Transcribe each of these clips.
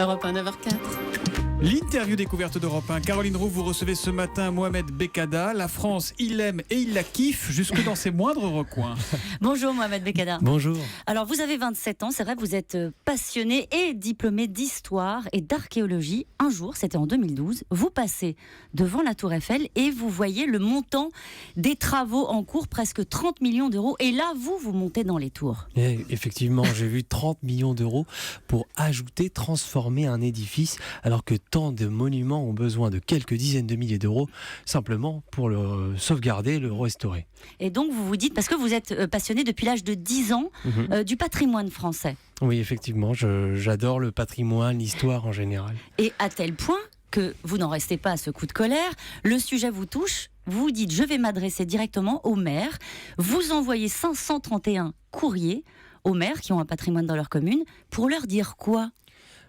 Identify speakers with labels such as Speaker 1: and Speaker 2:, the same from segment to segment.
Speaker 1: Europe 1, 9h04.
Speaker 2: L'interview découverte d'Europe 1. Caroline Roux, vous recevez ce matin Mohamed Bekkada. La France, il l'aime et il la kiffe jusque dans ses moindres recoins.
Speaker 1: Bonjour Mohamed Bekkada.
Speaker 3: Bonjour.
Speaker 1: Alors vous avez 27 ans, c'est vrai, vous êtes passionné et diplômé d'histoire et d'archéologie. Un jour, c'était en 2012, vous passez devant la Tour Eiffel et vous voyez le montant des travaux en cours, presque 30 millions d'euros. Et là, vous montez dans les tours.
Speaker 3: Et effectivement, j'ai vu 30 millions d'euros pour ajouter, transformer un édifice, alors que tant de monuments ont besoin de quelques dizaines de milliers d'euros, simplement pour le sauvegarder, le restaurer.
Speaker 1: Et donc vous vous dites, parce que vous êtes passionné depuis l'âge de 10 ans du patrimoine français.
Speaker 3: Oui, effectivement, j'adore le patrimoine, l'histoire en général.
Speaker 1: Et à tel point que vous n'en restez pas à ce coup de colère, le sujet vous touche, vous vous dites je vais m'adresser directement aux maires, vous envoyez 531 courriers aux maires qui ont un patrimoine dans leur commune, pour leur dire quoi ?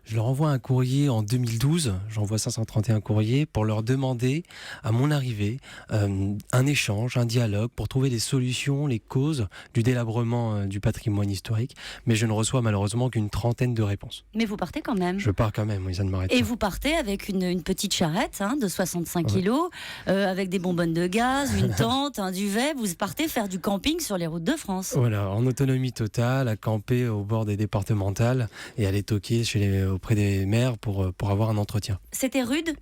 Speaker 3: Je leur envoie un courrier en 2012, j'envoie 531 courriers pour leur demander, à mon arrivée, un échange, un dialogue pour trouver les solutions, les causes du délabrement du patrimoine historique. Mais je ne reçois malheureusement qu'une trentaine de réponses.
Speaker 1: Mais vous partez quand même.
Speaker 3: Je pars quand même, oui, ça ne m'arrête pas.
Speaker 1: Et vous partez avec une petite charrette de 65 kilos, avec des bonbonnes de gaz, une tente, un duvet. Vous partez faire du camping sur les routes de France.
Speaker 3: Voilà, en autonomie totale, à camper au bord des départementales et aller toquer auprès des maires pour avoir un entretien.
Speaker 1: C'était rude ?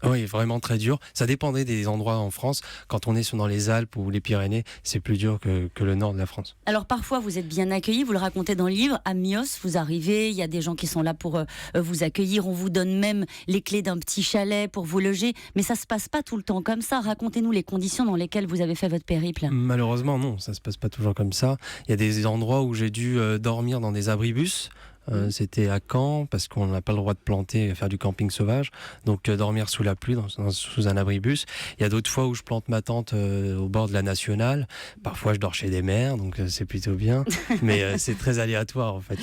Speaker 3: Oui, vraiment très dur. Ça dépendait des endroits en France. Quand on est dans les Alpes ou les Pyrénées, c'est plus dur que le nord de la France.
Speaker 1: Alors parfois vous êtes bien accueillis, vous le racontez dans le livre. À Mios, vous arrivez, il y a des gens qui sont là pour vous accueillir. On vous donne même les clés d'un petit chalet pour vous loger. Mais ça se passe pas tout le temps comme ça. Racontez-nous les conditions dans lesquelles vous avez fait votre périple.
Speaker 3: Malheureusement, non, ça se passe pas toujours comme ça. Il y a des endroits où j'ai dû dormir dans des abribus. C'était à Caen, parce qu'on n'a pas le droit de planter et faire du camping sauvage, donc dormir sous la pluie sous un abribus. Il y a d'autres fois où je plante ma tente au bord de la nationale. Parfois je dors chez des maires, donc c'est plutôt bien, mais c'est très aléatoire en fait.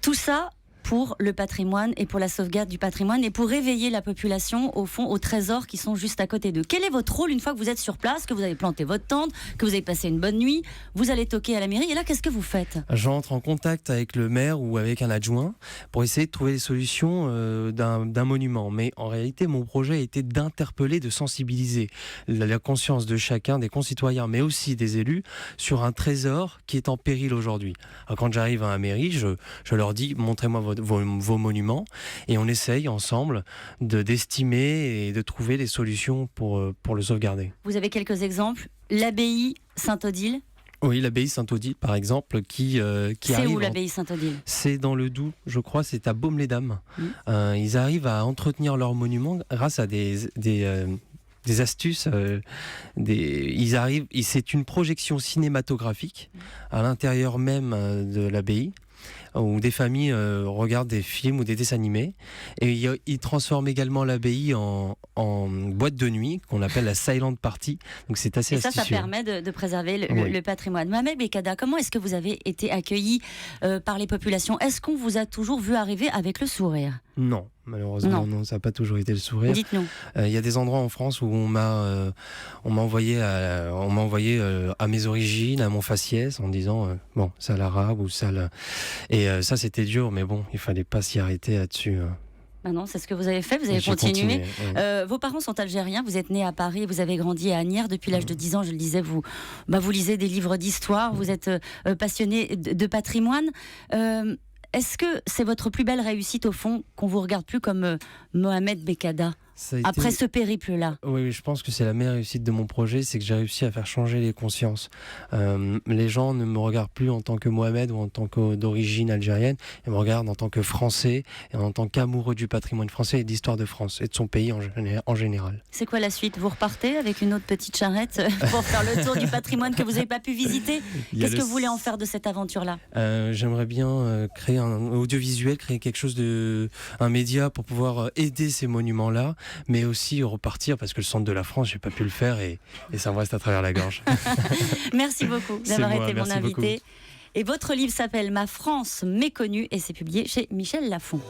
Speaker 1: Tout ça pour le patrimoine et pour la sauvegarde du patrimoine et pour réveiller la population au fond aux trésors qui sont juste à côté d'eux. Quel est votre rôle une fois que vous êtes sur place, que vous avez planté votre tente, que vous avez passé une bonne nuit, vous allez toquer à la mairie et là qu'est-ce que vous faites ?
Speaker 3: J'entre en contact avec le maire ou avec un adjoint pour essayer de trouver des solutions d'un monument. Mais en réalité, mon projet était d'interpeller, de sensibiliser la conscience de chacun, des concitoyens, mais aussi des élus, sur un trésor qui est en péril aujourd'hui. Alors, quand j'arrive à la mairie, je leur dis, montrez-moi vos monuments, et on essaye ensemble d'estimer et de trouver des solutions pour le sauvegarder.
Speaker 1: Vous avez quelques exemples ? L'abbaye Saint-Odile ?
Speaker 3: Oui, l'abbaye Saint-Odile, par exemple, qui arrive...
Speaker 1: C'est où l'abbaye Saint-Odile ?
Speaker 3: C'est dans le Doubs, je crois, c'est à Baume-les-Dames. Ils arrivent à entretenir leurs monuments grâce à des astuces. C'est une projection cinématographique à l'intérieur même de l'abbaye, où des familles regardent des films ou des dessins animés, et ils transforment également l'abbaye en boîte de nuit qu'on appelle la silent party, donc c'est assez astucieux.
Speaker 1: Ça permet de préserver le patrimoine. Mohamed Bekkada, comment est-ce que vous avez été accueilli par les populations ? Est-ce qu'on vous a toujours vu arriver avec le sourire ?
Speaker 3: Non, malheureusement non, ça n'a pas toujours été le sourire.
Speaker 1: Dites-nous.
Speaker 3: Il y a des endroits en France où on m'a envoyé à mes origines, à mon faciès, en disant bon, ça l'arabe ou ça le... Et ça c'était dur, mais bon, il fallait pas s'y arrêter là-dessus.
Speaker 1: Ah non, c'est ce que vous avez fait, vous avez continué. Vos parents sont algériens, vous êtes né à Paris, vous avez grandi à Asnières depuis l'âge de 10 ans, je le disais, vous lisez des livres d'histoire, vous êtes passionné de patrimoine. Est-ce que c'est votre plus belle réussite au fond, qu'on vous regarde plus comme Mohamed Bekkada ? Après ce périple-là.
Speaker 3: Oui, je pense que c'est la meilleure réussite de mon projet, c'est que j'ai réussi à faire changer les consciences. Les gens ne me regardent plus en tant que Mohamed ou en tant que d'origine algérienne, ils me regardent en tant que Français et en tant qu'amoureux du patrimoine français et d'histoire de France et de son pays en général.
Speaker 1: C'est quoi la suite ? Vous repartez avec une autre petite charrette pour faire le tour du patrimoine que vous n'avez pas pu visiter ? Qu'est-ce que vous voulez en faire de cette aventure-là ?
Speaker 3: J'aimerais bien créer un audiovisuel, créer quelque chose un média pour pouvoir aider ces monuments-là, mais aussi repartir, parce que le centre de la France, j'ai pas pu le faire et ça me reste à travers la gorge.
Speaker 1: Merci beaucoup d'avoir été mon invité.
Speaker 3: Beaucoup.
Speaker 1: Et votre livre s'appelle Ma France méconnue et c'est publié chez Michel Lafon.